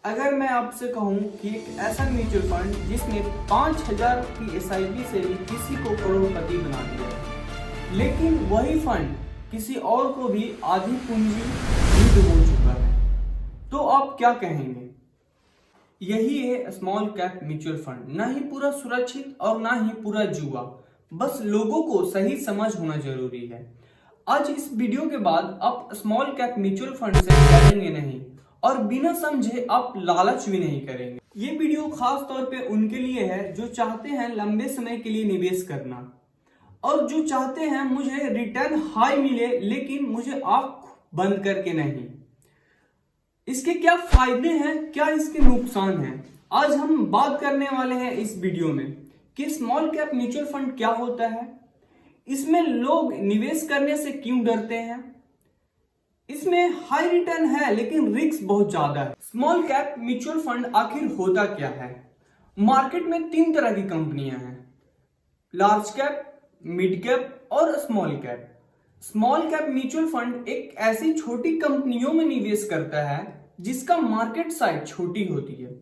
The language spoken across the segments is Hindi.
अगर मैं आपसे कहूं कि एक ऐसा म्यूचुअल फंड जिसने 5000 की एसआईपी से भी किसी को करोड़पति बना दिया, लेकिन वही फंड किसी और को भी आधी पूंजी ही डुबो चुका है, तो आप क्या कहेंगे? यही है स्मॉल कैप म्यूचुअल फंड। ना ही पूरा सुरक्षित और ना ही पूरा जुआ, बस लोगों को सही समझ होना जरूरी है। आज इस वीडियो के बाद आप स्मॉल कैप म्यूचुअल फंड से डरेंगे नहीं और बिना समझे आप लालच भी नहीं करेंगे। ये वीडियो खास तौर पे उनके लिए है जो चाहते हैं लंबे समय के लिए निवेश करना और जो चाहते हैं मुझे रिटर्न हाई मिले लेकिन मुझे आंख बंद करके नहीं। इसके क्या फायदे हैं, क्या इसके नुकसान हैं, आज हम बात करने वाले हैं इस वीडियो में कि स्मॉल कैप म्यूचुअल फंड क्या होता है, इसमें लोग निवेश करने से क्यों डरते हैं, इसमें हाई रिटर्न है लेकिन रिस्क बहुत ज्यादा है। स्मॉल कैप म्यूचुअल फंड आखिर होता क्या है? मार्केट में 3 तरह की कंपनियां हैं, लार्ज कैप, मिड कैप और small cap. Small cap mutual fund एक ऐसी छोटी कंपनियों में निवेश करता है जिसका मार्केट साइज छोटी होती है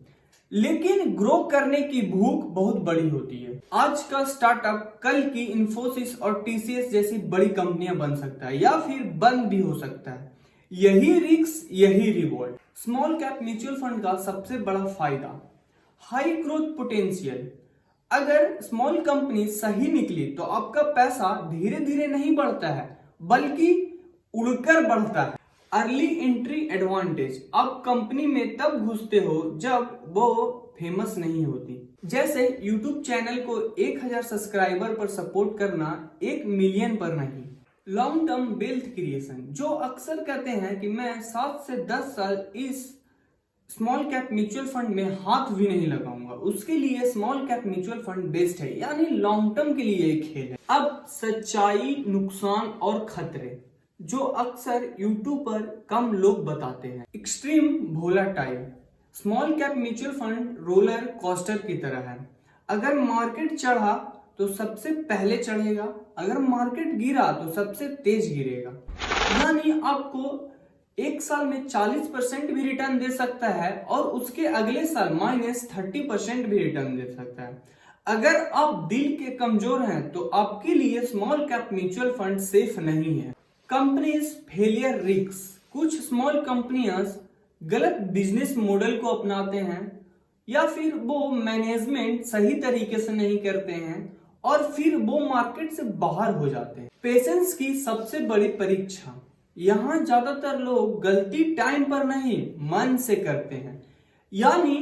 लेकिन ग्रो करने की भूख बहुत बड़ी होती है। आज का स्टार्टअप कल की इंफोसिस और टीसीएस जैसी बड़ी कंपनियां बन सकता है या फिर बंद भी हो सकता है। यही रिस्क, यही reward. Small cap mutual fund का सबसे बड़ा फायदा हाई ग्रोथ पोटेंशियल। अगर स्मॉल कंपनी सही निकली तो आपका पैसा धीरे धीरे नहीं बढ़ता है बल्कि उड़कर बढ़ता है। अर्ली एंट्री एडवांटेज, आप कंपनी में तब घुसते हो जब वो फेमस नहीं होती। जैसे यूट्यूब चैनल को 1000 सब्सक्राइबर पर सपोर्ट करना 1 मिलियन पर नहीं। लॉन्ग टर्म वेल्थ क्रिएशन, जो अक्सर कहते हैं कि मैं 7 से 10 साल इस स्मॉल कैप म्यूचुअल फंड में हाथ भी नहीं लगाऊंगा, उसके लिए small cap mutual fund best है, यानी लॉन्ग टर्म के लिए एक खेल है। अब सच्चाई, नुकसान और खतरे जो अक्सर यूट्यूब पर कम लोग बताते हैं। Extreme volatile, small cap mutual fund roller coaster की तरह है। अगर मार्केट चढ़ा तो सबसे पहले चढ़ेगा, अगर मार्केट गिरा तो सबसे तेज गिरेगा। यानी आपको एक साल में 40% भी रिटर्न दे सकता है और उसके अगले साल -30% भी रिटर्न दे सकता है। अगर आप दिल के कमजोर हैं तो आपके लिए small cap mutual fund safe नहीं है। कंपनीज फेलियर रिस्क, कुछ स्मॉल कंपनियां गलत बिजनेस मॉडल को अपनाते हैं या फिर वो मैनेजमेंट सही तरीके से नहीं करते हैं और फिर वो मार्केट से बाहर हो जाते हैं। पेशेंस की सबसे बड़ी परीक्षा, यहाँ ज्यादातर लोग गलती टाइम पर नहीं मन से करते हैं, यानी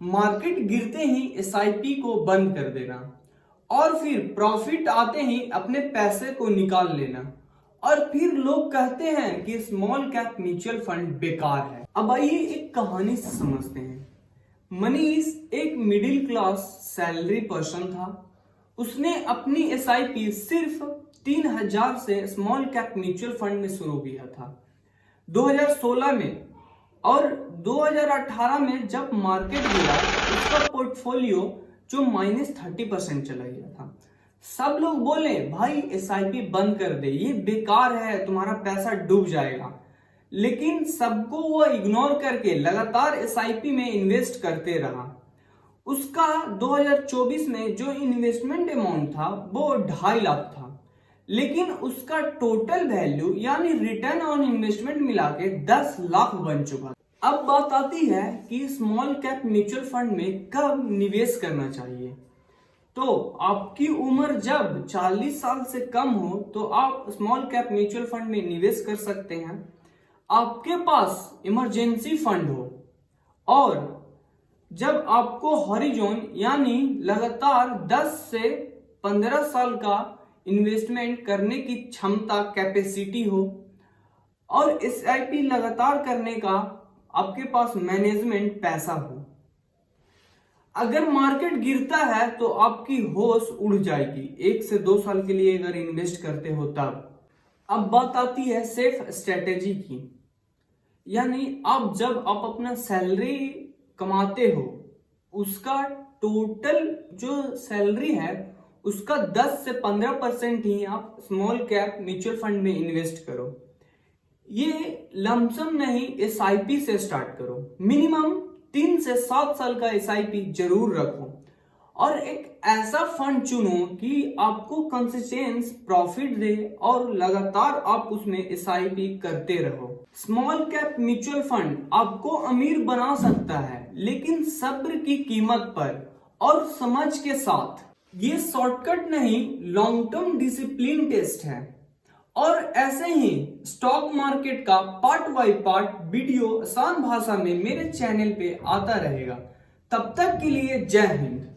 मार्केट गिरते ही एसआईपी को बंद कर देना और फिर प्रॉफिट आते ही अपने पैसे को निकाल लेना और फिर लोग कहते हैं कि स्मॉल कैप म्यूचुअल फंड बेकार है। अब आइए एक कहानी से समझते हैं। मनीष एक मिडिल क्लास सैलरी पर्सन था। उसने अपनी एसआईपी सिर्फ 3000 से स्मॉल कैप म्यूचुअल फंड में शुरू किया था 2016 में, और 2018 में जब मार्केट गिरा उसका पोर्टफोलियो जो -30% चला गया था। सब लोग बोले भाई एसआईपी बंद कर दे, ये बेकार है, तुम्हारा पैसा डूब जाएगा, लेकिन सबको वो इग्नोर करके लगातार एसआईपी में इन्वेस्ट करते रहा। उसका 2024 में जो इन्वेस्टमेंट अमाउंट था वो 2.5 लाख था, लेकिन उसका टोटल वैल्यू यानी रिटर्न ऑन इन्वेस्टमेंट मिला के 10 लाख बन चुका। अब बात आती है कि स्मॉल कैप म्यूचुअल फंड में कब निवेश करना चाहिए। तो आपकी उम्र जब 40 साल से कम हो तो आप स्मॉल कैप म्यूचुअल फंड में निवेश कर सकते हैं। आपके पास इमरजेंसी फंड हो और जब आपको हॉरिजॉन यानी लगातार 10 से 15 साल का इन्वेस्टमेंट करने की क्षमता, कैपेसिटी हो और एसआईपी लगातार करने का आपके पास मैनेजमेंट पैसा हो। अगर मार्केट गिरता है तो आपकी होश उड़ जाएगी 1 से 2 साल के लिए अगर इन्वेस्ट करते हो तब। अब बात आती है सेफ स्ट्रेटेजी की, यानी जब आप अपना सैलरी कमाते हो उसका टोटल जो सैलरी है उसका 10 से 15% ही आप स्मॉल कैप म्यूचुअल फंड में इन्वेस्ट करो। ये लमसम नहीं, एसआईपी से स्टार्ट करो। मिनिमम 3 से 7 साल का एसआईपी जरूर रखो और एक ऐसा फंड चुनो कि आपको कंसिस्टेंस प्रॉफिट दे और लगातार आप उसमें एसआईपी करते रहो। स्मॉल कैप म्यूचुअल फंड आपको अमीर बना सकता है, लेकिन सब्र की कीमत पर और समझ के साथ। ये शॉर्टकट नहीं, लॉन्ग टर्म डिसिप्लिन टेस्ट है। और ऐसे ही स्टॉक मार्केट का पार्ट बाय पार्ट वीडियो आसान भाषा में मेरे चैनल पे आता रहेगा। तब तक के लिए जय हिंद।